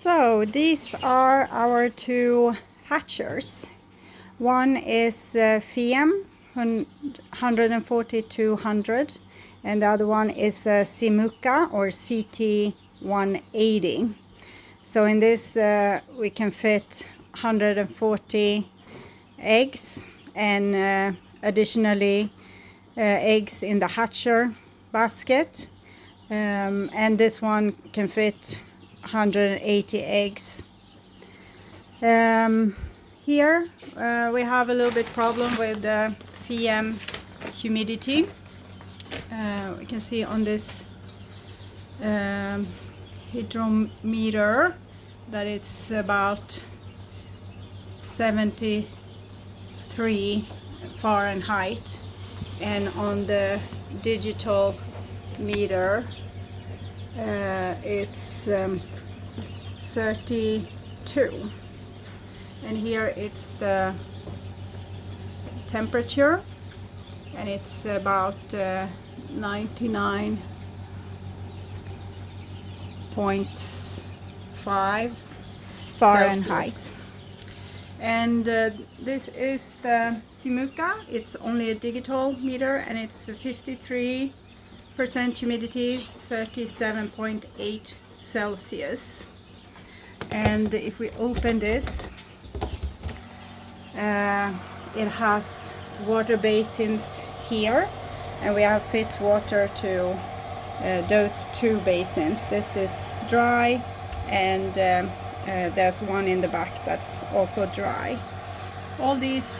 So these are our two hatchers. One is Fiem 140-200 and the other one is Cimuka or CT-180. So in this we can fit 140 eggs and additionally eggs in the hatcher basket, and this one can fit 180 eggs. Here we have a little bit problem with the Fiem humidity. We can see on this hydrometer that it's about 73 Fahrenheit, and on the digital meter it's 32, and here it's the temperature and it's about 99.5 Fahrenheit. Celsius. And this is the Cimuka. It's only a digital meter and it's 53% humidity, 37.8 Celsius. And if we open this, it has water basins here, and we have fit water to those two basins. This is dry, and there's one in the back that's also dry. All these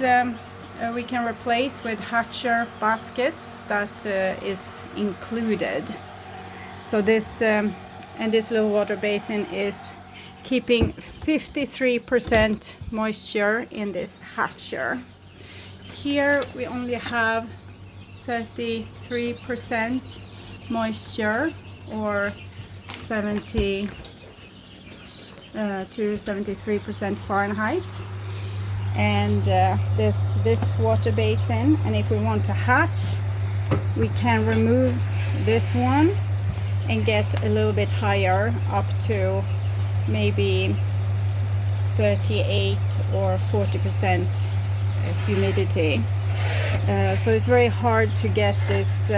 we can replace with hatcher baskets that is included. So this and this little water basin is keeping 53% moisture in this hatcher. Here we only have 33% moisture, or 70 to 73% Fahrenheit, and this water basin, and if we want to hatch we can remove this one and get a little bit higher, up to maybe 38 or 40% humidity. So it's very hard to get this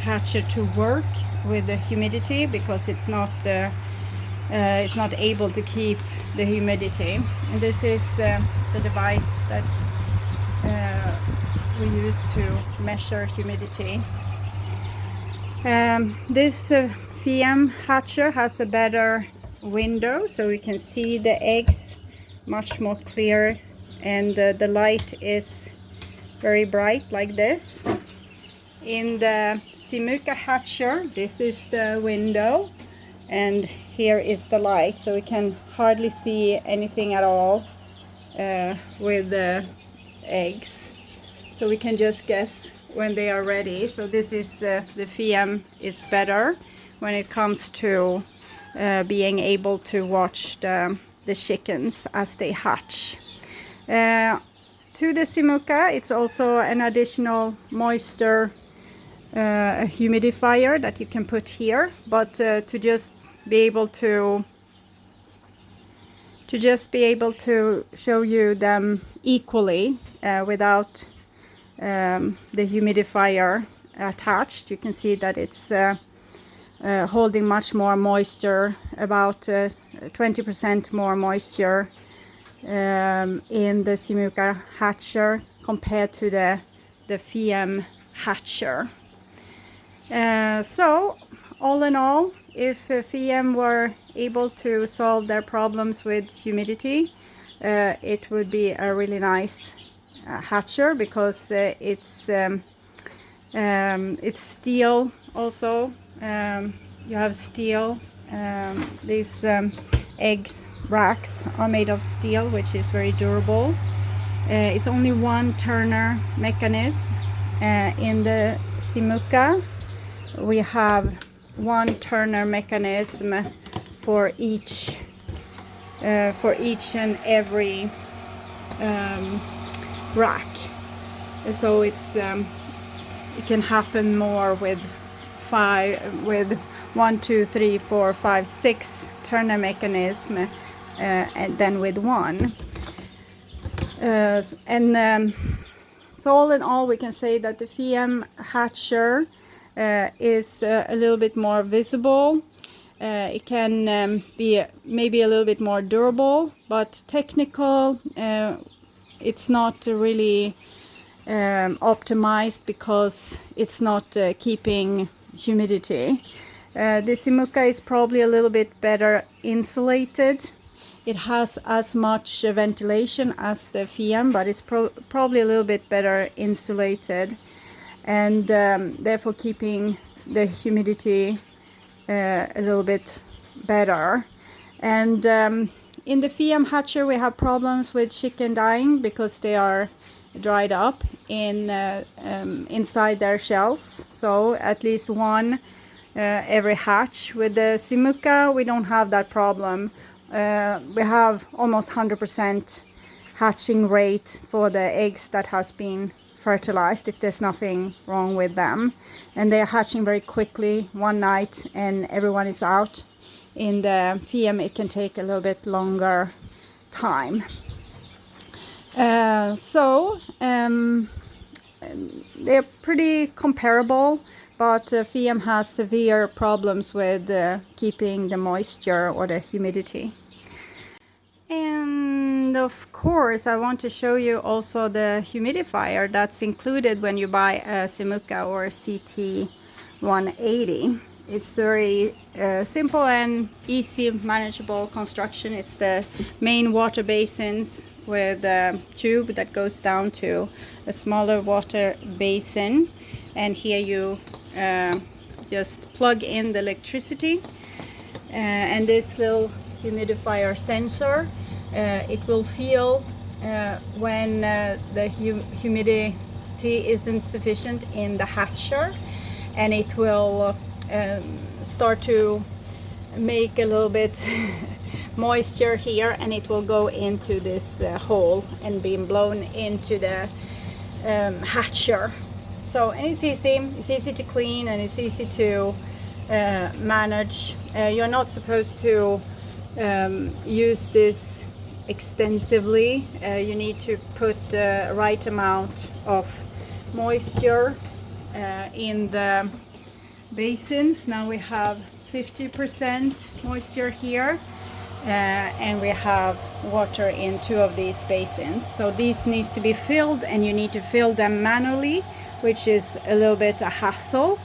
hatcher to work with the humidity because it's not able to keep the humidity. And this is the device that we use to measure humidity. This Fiem hatcher has a better window, so we can see the eggs much more clear, and the light is very bright like this. In the Cimuka hatcher, this is the window and here is the light, so we can hardly see anything at all with the eggs, so we can just guess when they are ready. So this is the Fiem is better when it comes to being able to watch the chickens as they hatch. To the Cimuka, it's also an additional moisture humidifier that you can put here, but to just be able to show you them equally without the humidifier attached, you can see that it's holding much more moisture, about 20% more moisture in the Cimuka hatcher compared to the Fiem hatcher. So all in all, if Fiem were able to solve their problems with humidity, it would be a really nice hatcher, because it's steel also. You have steel. These eggs racks are made of steel, which is very durable. It's only one turner mechanism. In the Cimuka we have one turner mechanism for each and every rack. So it can happen more with 1, 2, 3, 4, 5, 6 turner mechanism, and then with one. So all in all, we can say that the Fiem hatcher is a little bit more visible. It can be maybe a little bit more durable, but technical, it's not really optimized because it's not keeping humidity. The Cimuka is probably a little bit better insulated. It has as much ventilation as the Fiem, but it's probably a little bit better insulated, and therefore keeping the humidity a little bit better. And in the Fiem hatcher we have problems with chicken dying because they are dried up in inside their shells, so at least one every hatch. With the Cimuka we don't have that problem. We have almost 100% hatching rate for the eggs that has been fertilized if there's nothing wrong with them, and they are hatching very quickly, one night and everyone is out. In the Fiem it can take a little bit longer time. They're pretty comparable, but Fiem has severe problems with keeping the moisture or the humidity. And of course I want to show you also the humidifier that's included when you buy a Cimuka or a CT-180. It's very simple and easy manageable construction. It's the main water basins with a tube that goes down to a smaller water basin, and here you just plug in the electricity, and this little humidifier sensor, it will feel when the humidity isn't sufficient in the hatcher, and it will start to make a little bit moisture here, and it will go into this hole and be blown into the hatcher. So, and it's easy to clean, and it's easy to manage. You're not supposed to use this extensively. You need to put the right amount of moisture in the basins. Now we have 50% moisture here, and we have water in 2 of these basins. So these needs to be filled, and you need to fill them manually, which is a little bit a hassle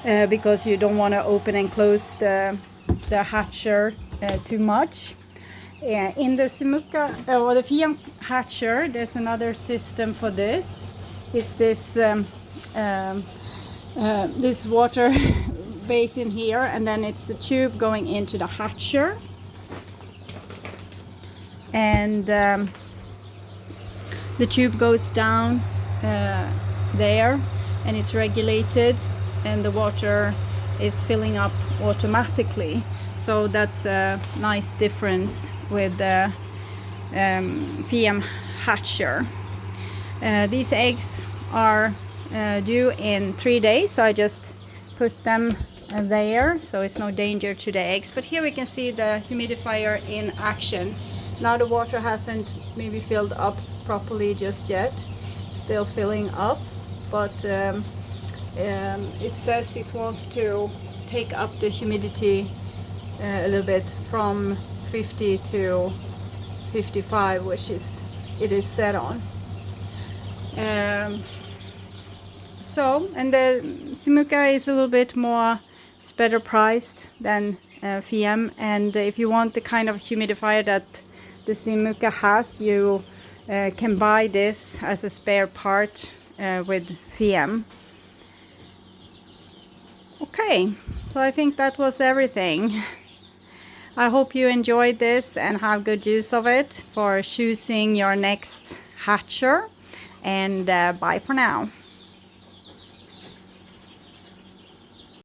because you don't want to open and close the hatcher too much. In the Cimuka or the Fiem hatcher, there's another system for this. It's this this water basin here, and then it's the tube going into the hatcher, and the tube goes down there, and it's regulated, and the water is filling up automatically. So that's a nice difference with the Fiem hatcher. These eggs are due in 3 days, so I just put them there, so it's no danger to the eggs. But here we can see the humidifier in action. Now the water hasn't maybe filled up properly just yet, still filling up, but it says it wants to take up the humidity a little bit from 50 to 55, which is it is set on. So, and the Cimuka is a little bit more, it's better priced than Fiem, and if you want the kind of humidifier that the Cimuka has, you can buy this as a spare part with Fiem. Okay, so I think that was everything. I hope you enjoyed this and have good use of it for choosing your next hatcher, and bye for now.